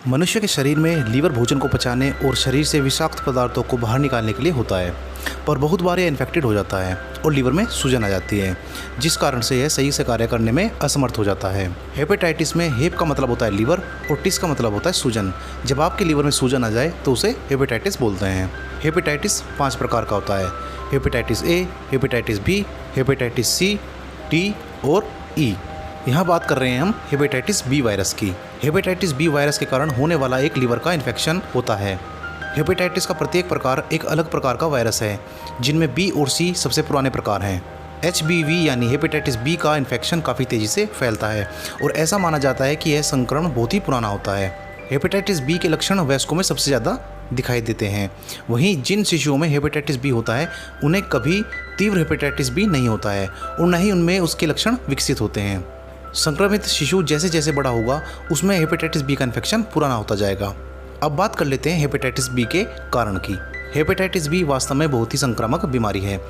मनुष्य के शरीर में लीवर भोजन को पचाने और शरीर से विषाक्त पदार्थों को बाहर निकालने के लिए होता है, पर बहुत बार यह इन्फेक्टेड हो जाता है और लीवर में सूजन आ जाती है, जिस कारण से यह सही से कार्य करने में असमर्थ हो जाता है। हेपेटाइटिस में हेप का मतलब होता है लीवर और टिस का मतलब होता है सूजन। जब आपके लीवर में सूजन आ जाए तो उसे हेपेटाइटिस बोलते हैं। हेपेटाइटिस 5 प्रकार का होता है: hepatitis A, hepatitis B, hepatitis C, T और ई। यहाँ बात कर रहे हैं हम हेपेटाइटिस बी वायरस की। हेपेटाइटिस बी वायरस के कारण होने वाला एक लीवर का इन्फेक्शन होता है। हेपेटाइटिस का प्रत्येक प्रकार एक अलग प्रकार का वायरस है, जिनमें बी और सी सबसे पुराने प्रकार हैं। HBV यानी हेपेटाइटिस बी का इन्फेक्शन काफ़ी तेज़ी से फैलता है और ऐसा माना जाता है कि यह संक्रमण बहुत ही पुराना होता है। हेपेटाइटिस बी के लक्षण वयस्कों में सबसे ज़्यादा दिखाई देते हैं। वहीं जिन शिशुओं में हेपेटाइटिस बी होता है उन्हें कभी तीव्र हेपेटाइटिस बी नहीं होता है और न ही उनमें उसके लक्षण विकसित होते हैं। संक्रमित शिशु जैसे जैसे बड़ा होगा उसमें हेपेटाइटिस बी का इन्फेक्शन पुराना होता जाएगा। अब बात कर लेते हैं हेपेटाइटिस बी के कारण की। हेपेटाइटिस बी वास्तव में बहुत ही संक्रामक बीमारी है।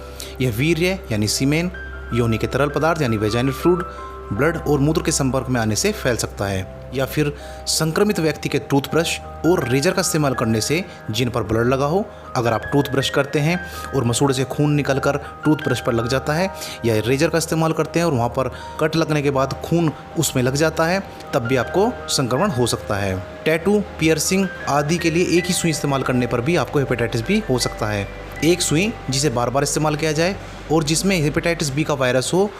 यह वीर्य यानी सीमेन, योनि के तरल पदार्थ यानी वेजाइनल फ्लूइड, ब्लड और मूत्र के संपर्क में आने से फैल सकता है, या फिर संक्रमित व्यक्ति के टूथब्रश और रेजर का इस्तेमाल करने से जिन पर ब्लड लगा हो। अगर आप टूथब्रश करते हैं और मसूड़े से खून निकलकर टूथब्रश पर लग जाता है, या रेजर का इस्तेमाल करते हैं और वहाँ पर कट लगने के बाद खून उसमें लग जाता है, तब भी आपको संक्रमण हो सकता है। टैटू, पियर्सिंग आदि के लिए एक ही सुई इस्तेमाल करने पर भी आपको हेपेटाइटिस बी हो सकता है। एक सुई जिसे बार बार इस्तेमाल किया जाए और जिसमें हेपेटाइटिस बी का वायरस हो,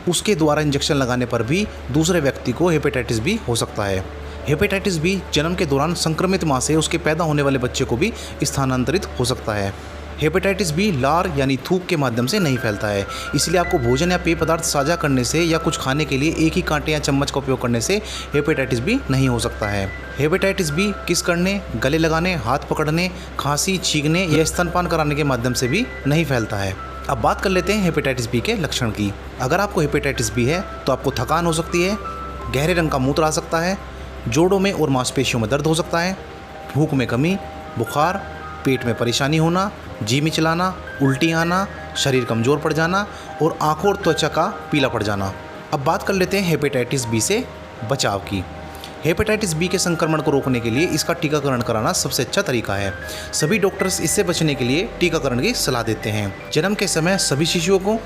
उसके द्वारा इंजेक्शन लगाने पर भी दूसरे व्यक्ति को हेपेटाइटिस बी हो सकता है। हेपेटाइटिस बी जन्म के दौरान संक्रमित मां से उसके पैदा होने वाले बच्चे को भी स्थानांतरित हो सकता है। हेपेटाइटिस बी लार यानी थूक के माध्यम से नहीं फैलता है, इसलिए आपको भोजन या पेय पदार्थ साझा करने से या कुछ खाने के लिए एक ही कांटे या चम्मच का उपयोग करने से हेपेटाइटिस बी नहीं हो सकता है। हेपेटाइटिस बी किस करने, गले लगाने, हाथ पकड़ने, खांसी, छींकने या स्तनपान कराने के माध्यम से भी नहीं फैलता है। अब बात कर लेते हैं हेपेटाइटिस बी के लक्षण की। अगर आपको हेपेटाइटिस बी है तो आपको थकान हो सकती है, गहरे रंग का मूत्र आ सकता है, जोड़ों में और मांसपेशियों में दर्द हो सकता है, भूख में कमी, बुखार, पेट में परेशानी होना, जी मिचलाना, उल्टी आना, शरीर कमज़ोर पड़ जाना और आँखों और त्वचा का पीला पड़ जाना। अब बात कर लेते हैं हेपेटाइटिस बी से बचाव की। हेपेटाइटिस बी के संक्रमण को रोकने के लिए इसका टीकाकरण कराना सबसे अच्छा तरीका है। सभी डॉक्टर्स इससे बचने के लिए टीकाकरण की सलाह देते हैं। जन्म के समय सभी शिशुओं को,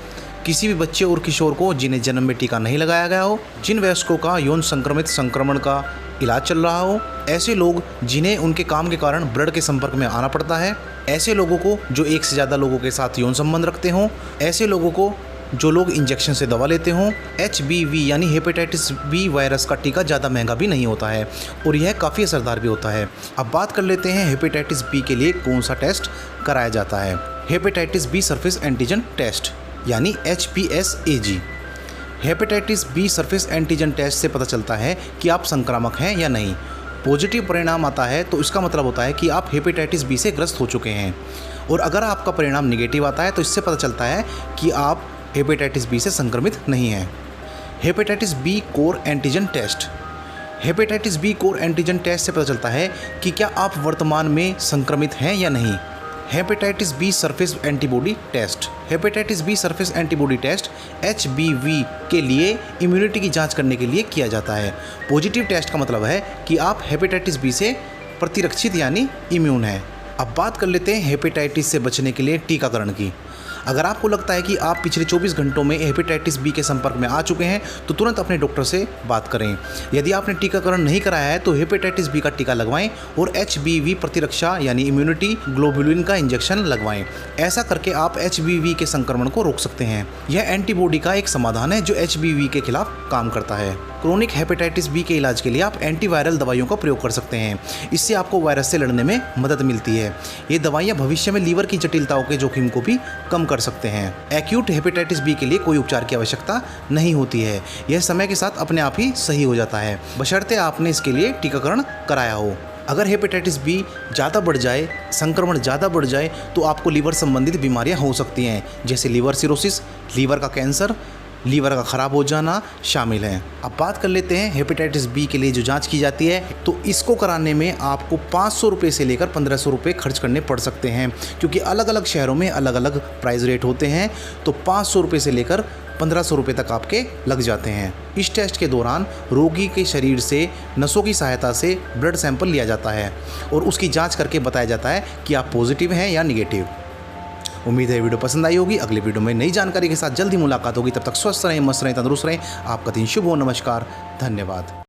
किसी भी बच्चे और किशोर को जिन्हें जन्म में टीका नहीं लगाया गया हो, जिन वयस्कों का यौन संक्रमित संक्रमण का इलाज चल रहा हो, ऐसे लोग जिन्हें उनके काम के कारण ब्लड के संपर्क में आना पड़ता है, ऐसे लोगों को जो एक से ज़्यादा लोगों के साथ यौन संबंध रखते हों, ऐसे लोगों को जो लोग इंजेक्शन से दवा लेते हों। HBV यानी हेपेटाइटिस बी वायरस का टीका ज़्यादा महंगा भी नहीं होता है और यह काफ़ी असरदार भी होता है। अब बात कर लेते हैं हेपेटाइटिस बी के लिए कौन सा टेस्ट कराया जाता है। Hepatitis B surface antigen test यानी HPSAG। Hepatitis B surface antigen test से पता चलता है कि आप संक्रामक हैं या नहीं। पॉजिटिव परिणाम आता है तो इसका मतलब होता है कि आप हेपेटाइटिस बी से ग्रस्त हो चुके हैं, और अगर आपका परिणाम निगेटिव आता है तो इससे पता चलता है कि आप हेपेटाइटिस बी से संक्रमित नहीं हैं। Hepatitis B core antigen test. Hepatitis B core antigen test से पता चलता है कि क्या आप वर्तमान में संक्रमित हैं या नहीं। Hepatitis B surface antibody test. Hepatitis B surface antibody test HBV के लिए इम्यूनिटी की जांच करने के लिए किया जाता है। पॉजिटिव टेस्ट का मतलब है कि आप हेपेटाइटिस बी से प्रतिरक्षित यानी इम्यून हैं। अब बात कर लेते हैं हेपेटाइटिस से बचने के लिए टीकाकरण की। अगर आपको लगता है कि आप पिछले 24 घंटों में हेपेटाइटिस बी के संपर्क में आ चुके हैं तो तुरंत अपने डॉक्टर से बात करें। यदि आपने टीकाकरण नहीं कराया है तो हेपेटाइटिस बी का टीका लगवाएं और HBV प्रतिरक्षा यानी इम्यूनिटी ग्लोबुलिन का इंजेक्शन लगवाएं। ऐसा करके आप HBV के संक्रमण को रोक सकते हैं। यह एंटीबॉडी का एक समाधान है जो HBV के खिलाफ काम करता है। क्रोनिक हेपेटाइटिस बी के इलाज के लिए आप एंटीवायरल दवाइयों का प्रयोग कर सकते हैं। इससे आपको वायरस से लड़ने में मदद मिलती है। ये दवाइयाँ भविष्य में लीवर की जटिलताओं के जोखिम को भी कम कर सकते हैं। एक्यूट हेपेटाइटिस बी के लिए कोई उपचार की आवश्यकता नहीं होती है। यह समय के साथ अपने आप ही सही हो जाता है, बशर्ते आपने इसके लिए टीकाकरण कराया हो। अगर हेपेटाइटिस बी ज़्यादा बढ़ जाए, संक्रमण ज़्यादा बढ़ जाए तो आपको लीवर संबंधित बीमारियां हो सकती हैं, जैसे लीवर सिरोसिस, लीवर का कैंसर, लीवर का ख़राब हो जाना शामिल है। अब बात कर लेते हैं हेपेटाइटिस बी के लिए जो जांच की जाती है, तो इसको कराने में आपको 500 रुपये से लेकर 1500 रुपये खर्च करने पड़ सकते हैं, क्योंकि अलग अलग शहरों में अलग अलग प्राइस रेट होते हैं। तो 500 रुपये से लेकर 1500 रुपये तक आपके लग जाते हैं। इस टेस्ट के दौरान रोगी के शरीर से नसों की सहायता से ब्लड सैंपल लिया जाता है और उसकी जांच करके बताया जाता है कि आप पॉजिटिव हैं या निगेटिव। उम्मीद है वीडियो पसंद आई होगी। अगले वीडियो में नई जानकारी के साथ जल्दी मुलाकात होगी। तब तक स्वस्थ रहें, मस्त रहें, तंदुरुस्त रहें। आपका दिन शुभ हो। नमस्कार, धन्यवाद।